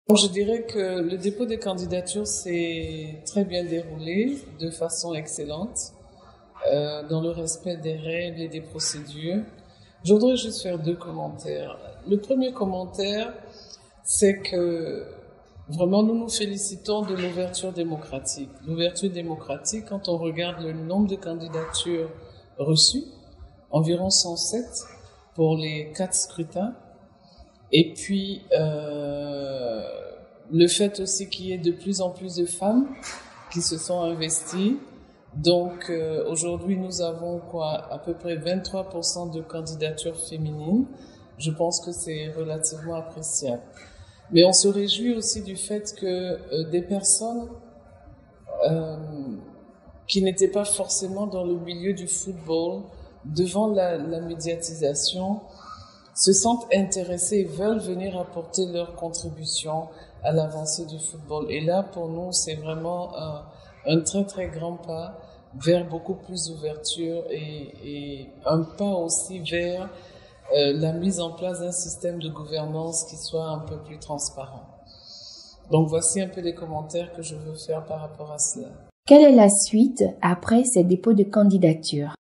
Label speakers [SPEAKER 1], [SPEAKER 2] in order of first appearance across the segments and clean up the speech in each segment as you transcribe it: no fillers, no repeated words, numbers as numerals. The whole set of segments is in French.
[SPEAKER 1] Bon, je dirais que le dépôt des candidatures s'est très bien déroulé de façon excellente, dans le respect des règles et des procédures. Je voudrais juste faire 2 commentaires. Le premier commentaire, c'est que vraiment nous nous félicitons de l'ouverture démocratique. L'ouverture démocratique, quand on regarde le nombre de candidatures reçues, environ 107 pour les 4 scrutins, et puis le fait aussi qu'il y ait de plus en plus de femmes qui se sont investies. Donc aujourd'hui nous avons à peu près 23% de candidatures féminines. Je pense que c'est relativement appréciable. Mais on se réjouit aussi du fait que des personnes qui n'étaient pas forcément dans le milieu du football, devant la médiatisation, se sentent intéressés et veulent venir apporter leur contribution à l'avancée du football. Et là, pour nous, c'est vraiment un très très grand pas vers beaucoup plus d'ouverture et un pas aussi vers la mise en place d'un système de gouvernance qui soit un peu plus transparent. Donc voici un peu les commentaires que je veux faire par rapport à cela.
[SPEAKER 2] Quelle est la suite après ces dépôts de candidature?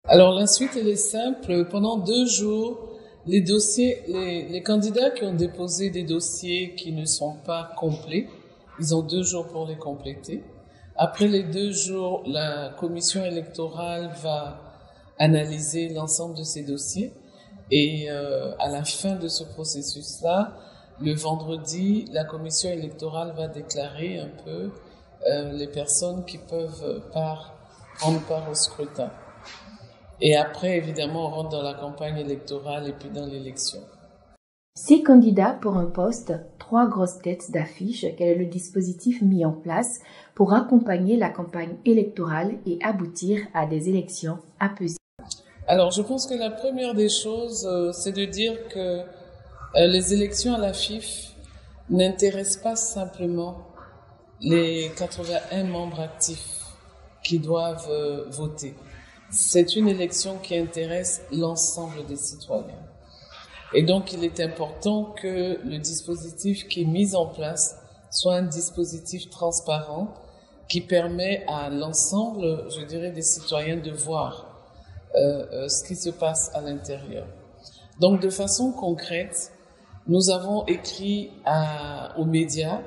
[SPEAKER 1] Alors la suite, elle est simple. Pendant 2 jours, les candidats qui ont déposé des dossiers qui ne sont pas complets, ils ont 2 jours pour les compléter. Après les 2 jours, la commission électorale va analyser l'ensemble de ces dossiers et à la fin de ce processus-là, le vendredi, la commission électorale va déclarer un peu les personnes qui peuvent prendre part au scrutin. Et après, évidemment, on rentre dans la campagne électorale et puis dans l'élection.
[SPEAKER 2] 6 candidats pour un poste, 3 grosses têtes d'affiche. Quel est le dispositif mis en place pour accompagner la campagne électorale et aboutir à des élections apaisées?
[SPEAKER 1] Alors, je pense que la première des choses, c'est de dire que les élections à la FIF n'intéressent pas simplement les 81 membres actifs qui doivent voter. C'est une élection qui intéresse l'ensemble des citoyens. Et donc, il est important que le dispositif qui est mis en place soit un dispositif transparent qui permet à l'ensemble, je dirais, des citoyens de voir ce qui se passe à l'intérieur. Donc, de façon concrète, nous avons écrit aux médias,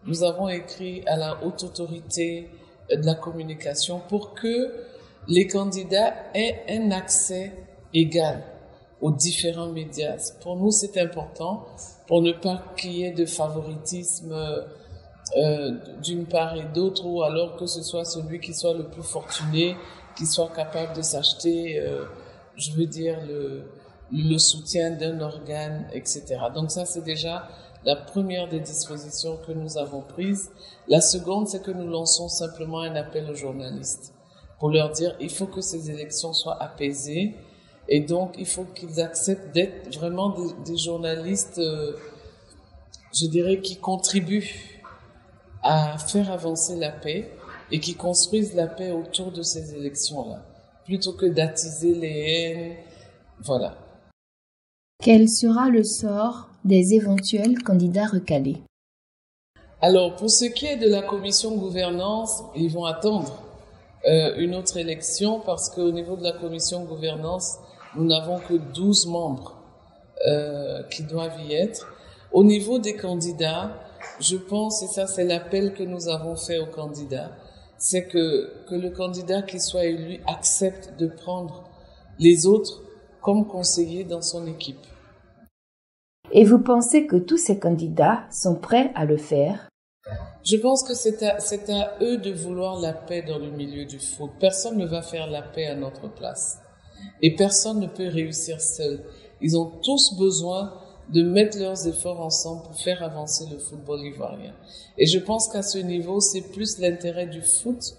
[SPEAKER 1] nous avons écrit à la haute autorité de la communication pour que les candidats aient un accès égal aux différents médias. Pour nous, c'est important pour ne pas qu'il y ait de favoritisme d'une part et d'autre, ou alors que ce soit celui qui soit le plus fortuné, qui soit capable de s'acheter, je veux dire, le soutien d'un organe, etc. Donc ça, c'est déjà la première des dispositions que nous avons prises. La seconde, c'est que nous lançons simplement un appel aux journalistes pour leur dire il faut que ces élections soient apaisées et donc il faut qu'ils acceptent d'être vraiment des journalistes, je dirais, qui contribuent à faire avancer la paix et qui construisent la paix autour de ces élections-là, plutôt que d'attiser les haines. Voilà.
[SPEAKER 2] Quel sera le sort des éventuels candidats recalés?
[SPEAKER 1] Alors, pour ce qui est de la commission gouvernance, ils vont attendre une autre élection parce qu'au niveau de la commission gouvernance, nous n'avons que 12 membres qui doivent y être. Au niveau des candidats, je pense, et ça c'est l'appel que nous avons fait aux candidats, c'est que le candidat qui soit élu accepte de prendre les autres comme conseillers dans son équipe.
[SPEAKER 2] Et vous pensez que tous ces candidats sont prêts à le faire?
[SPEAKER 1] Je pense que c'est à eux de vouloir la paix dans le milieu du foot. Personne ne va faire la paix à notre place. Et personne ne peut réussir seul. Ils ont tous besoin de mettre leurs efforts ensemble pour faire avancer le football ivoirien. Et je pense qu'à ce niveau, c'est plus l'intérêt du foot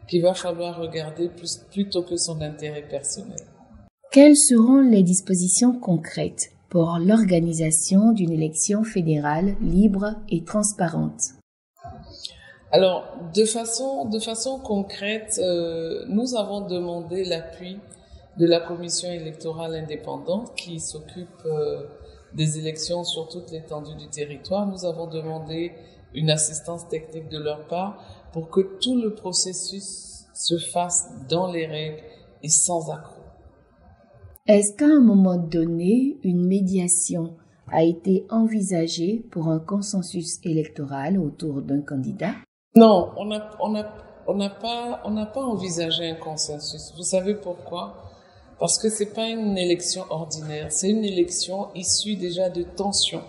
[SPEAKER 1] qu'il va falloir regarder plutôt que son intérêt personnel.
[SPEAKER 2] Quelles seront les dispositions concrètes pour l'organisation d'une élection fédérale libre et transparente?
[SPEAKER 1] Alors, de façon concrète, nous avons demandé l'appui de la commission électorale indépendante qui s'occupe des élections sur toute l'étendue du territoire. Nous avons demandé une assistance technique de leur part pour que tout le processus se fasse dans les règles et sans accroc.
[SPEAKER 2] Est-ce qu'à un moment donné, une médiation a été envisagée pour un consensus électoral autour d'un candidat?
[SPEAKER 1] Non, on n'a pas envisagé un consensus. Vous savez pourquoi? Parce que c'est pas une élection ordinaire, c'est une élection issue déjà de tensions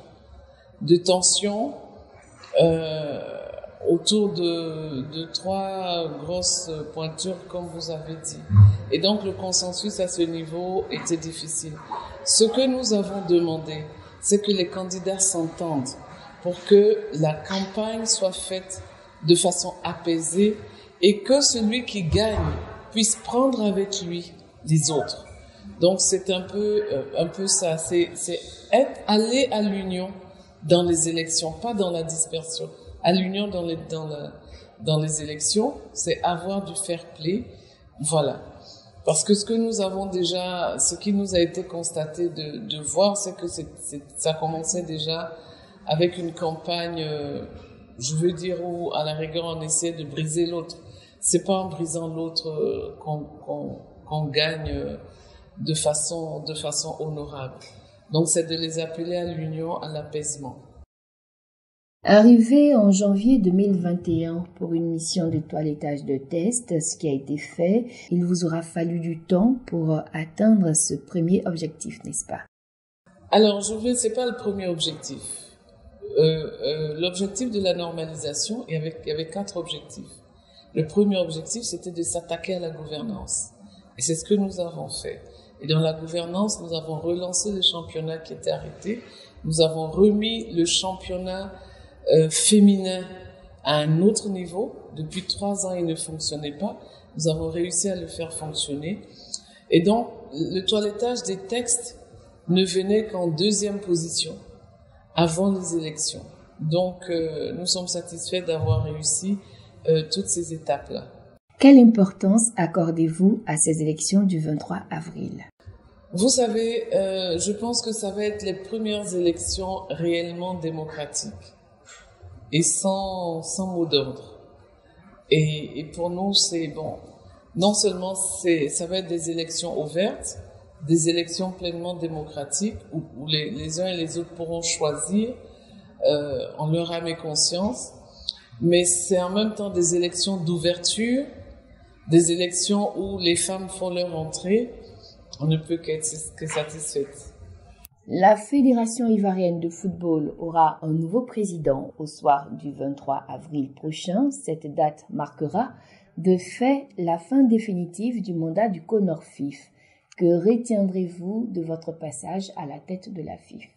[SPEAKER 1] autour de trois grosses pointures, comme vous avez dit. Et donc, le consensus à ce niveau était difficile. Ce que nous avons demandé, c'est que les candidats s'entendent pour que la campagne soit faite de façon apaisée et que celui qui gagne puisse prendre avec lui les autres. Donc, c'est un peu ça. C'est aller à l'union dans les élections, pas dans la dispersion. À l'union dans les élections, c'est avoir du fair play. Voilà. Parce que ce qui nous a été constaté de voir, c'est que ça commençait déjà avec une campagne, je veux dire, où à la rigueur on essaie de briser l'autre. C'est pas en brisant l'autre qu'on gagne de façon honorable. Donc c'est de les appeler à l'union, à l'apaisement.
[SPEAKER 2] Arrivé en janvier 2021 pour une mission de toilettage de test, ce qui a été fait, il vous aura fallu du temps pour atteindre ce premier objectif, n'est-ce pas?
[SPEAKER 1] Alors, c'est pas le premier objectif. L'objectif de la normalisation, il y avait 4 objectifs. Le premier objectif, c'était de s'attaquer à la gouvernance. Et c'est ce que nous avons fait. Et dans la gouvernance, nous avons relancé le championnat qui était arrêté. Nous avons remis le championnat féminin à un autre niveau. Depuis 3 ans, il ne fonctionnait pas. Nous avons réussi à le faire fonctionner. Et donc, le toilettage des textes ne venait qu'en 2e position avant les élections. Donc, nous sommes satisfaits d'avoir réussi toutes ces étapes-là.
[SPEAKER 2] Quelle importance accordez-vous à ces élections du 23 avril?
[SPEAKER 1] Vous savez, je pense que ça va être les premières élections réellement démocratiques et sans mot d'ordre. Et pour nous, c'est bon. Non seulement ça va être des élections ouvertes, des élections pleinement démocratiques où les uns et les autres pourront choisir en leur âme et conscience, mais c'est en même temps des élections d'ouverture, des élections où les femmes font leur entrée. On ne peut qu'être satisfaite.
[SPEAKER 2] La Fédération ivoirienne de football aura un nouveau président au soir du 23 avril prochain. Cette date marquera de fait la fin définitive du mandat du CONORFIF. Que retiendrez-vous de votre passage à la tête de la FIF?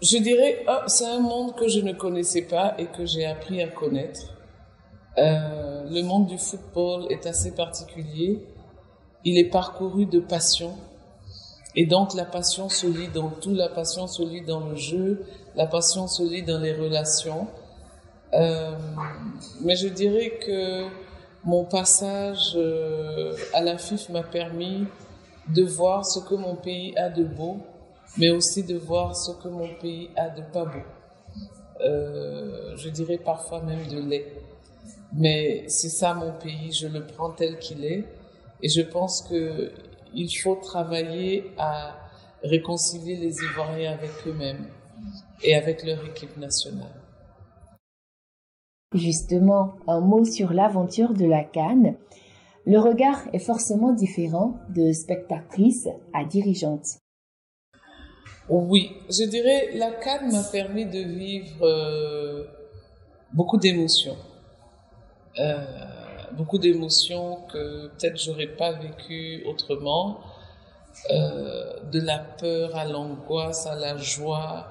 [SPEAKER 1] Je dirais, c'est un monde que je ne connaissais pas et que j'ai appris à connaître. Le monde du football est assez particulier. Il est parcouru de passion. Et donc, la passion se lit dans tout, la passion se lit dans le jeu, la passion se lit dans les relations. Mais je dirais que mon passage à la FIF m'a permis de voir ce que mon pays a de beau, mais aussi de voir ce que mon pays a de pas beau. Je dirais parfois même de laid. Mais c'est ça mon pays, je le prends tel qu'il est. Et je pense que il faut travailler à réconcilier les Ivoiriens avec eux-mêmes et avec leur équipe nationale.
[SPEAKER 2] Justement, un mot sur l'aventure de la CAN. Le regard est forcément différent de spectatrice à dirigeante.
[SPEAKER 1] Oui, je dirais la CAN m'a permis de vivre beaucoup d'émotions. Beaucoup d'émotions que peut-être j'aurais pas vécues autrement, de la peur à l'angoisse, à la joie,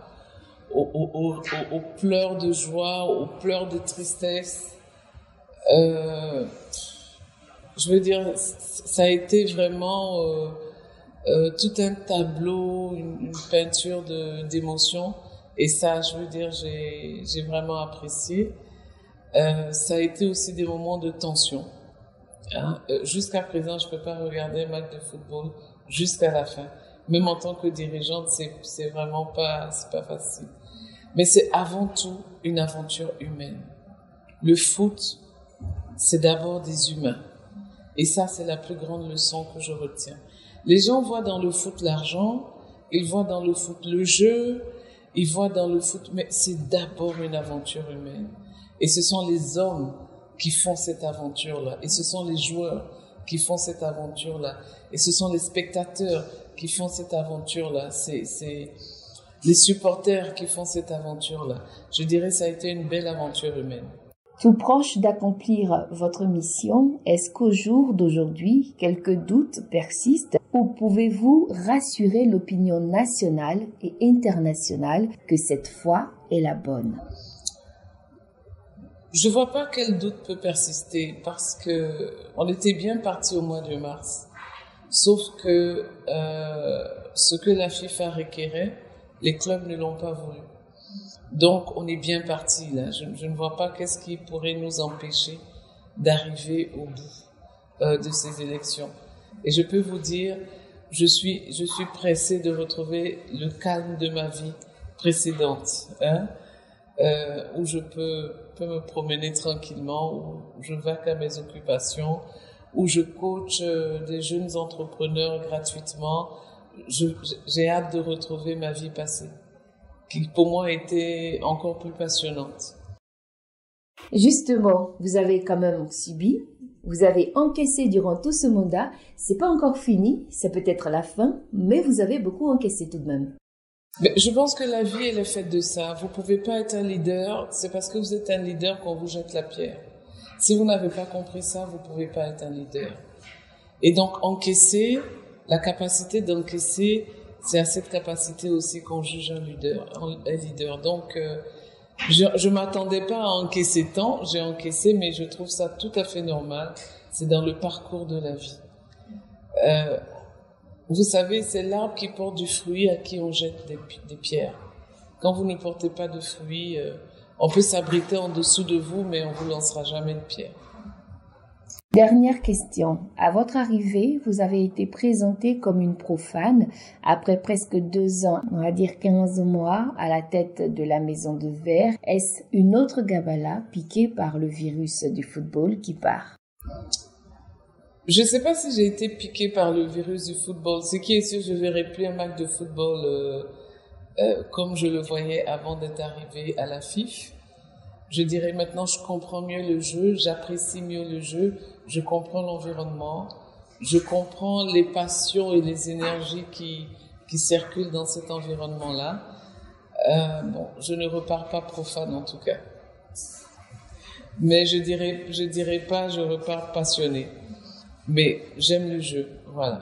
[SPEAKER 1] aux pleurs de joie, aux pleurs de tristesse. Je veux dire, ça a été vraiment tout un tableau, une peinture d'émotions, et ça, je veux dire, j'ai vraiment apprécié. Ça a été aussi des moments de tension. Jusqu'à présent, je peux pas regarder un match de football jusqu'à la fin. Même en tant que dirigeante, c'est vraiment pas, c'est pas facile. Mais c'est avant tout une aventure humaine. Le foot, c'est d'abord des humains. Et ça, c'est la plus grande leçon que je retiens. Les gens voient dans le foot l'argent, ils voient dans le foot le jeu, ils voient dans le foot, mais c'est d'abord une aventure humaine. Et ce sont les hommes qui font cette aventure-là. Et ce sont les joueurs qui font cette aventure-là. Et ce sont les spectateurs qui font cette aventure-là. C'est les supporters qui font cette aventure-là. Je dirais ça a été une belle aventure humaine.
[SPEAKER 2] Tout proche d'accomplir votre mission, est-ce qu'au jour d'aujourd'hui, quelques doutes persistent ou pouvez-vous rassurer l'opinion nationale et internationale que cette foi est la bonne?
[SPEAKER 1] Je vois pas quel doute peut persister parce que on était bien parti au mois de mars. Sauf que ce que la FIFA requérait, les clubs ne l'ont pas voulu. Donc, on est bien parti là. Je ne vois pas qu'est-ce qui pourrait nous empêcher d'arriver au bout de ces élections. Et je peux vous dire, je suis pressée de retrouver le calme de ma vie précédente, où je peux me promener tranquillement, où je vaque à mes occupations, où je coach des jeunes entrepreneurs gratuitement. J'ai hâte de retrouver ma vie passée, qui pour moi était encore plus passionnante.
[SPEAKER 2] Justement, vous avez quand même subi, vous avez encaissé durant tout ce mandat. C'est pas encore fini, c'est peut-être la fin, mais vous avez beaucoup encaissé tout de même.
[SPEAKER 1] Mais je pense que la vie, elle est faite de ça. Vous pouvez pas être un leader, c'est parce que vous êtes un leader qu'on vous jette la pierre. Si vous n'avez pas compris ça, vous pouvez pas être un leader. Et donc, encaisser, la capacité d'encaisser, c'est à cette capacité aussi qu'on juge un leader. Donc, je m'attendais pas à encaisser tant, j'ai encaissé, mais je trouve ça tout à fait normal. C'est dans le parcours de la vie. Vous savez, c'est l'arbre qui porte du fruit à qui on jette des pierres. Quand vous ne portez pas de fruits, on peut s'abriter en dessous de vous, mais on vous lancera jamais de pierre.
[SPEAKER 2] Dernière question. À votre arrivée, vous avez été présentée comme une profane après presque 2 ans, on va dire 15 mois, à la tête de la Maison de Verre. Est-ce une autre Gabala piquée par le virus du football qui part?
[SPEAKER 1] Je ne sais pas si j'ai été piquée par le virus du football. Ce qui est sûr, je ne verrai plus un match de football comme je le voyais avant d'être arrivée à la FIF. Je dirais maintenant, je comprends mieux le jeu, j'apprécie mieux le jeu, je comprends l'environnement, je comprends les passions et les énergies qui circulent dans cet environnement-là. Je ne repars pas profane en tout cas. Mais je dirais pas, je repars passionné. Mais j'aime le jeu, voilà.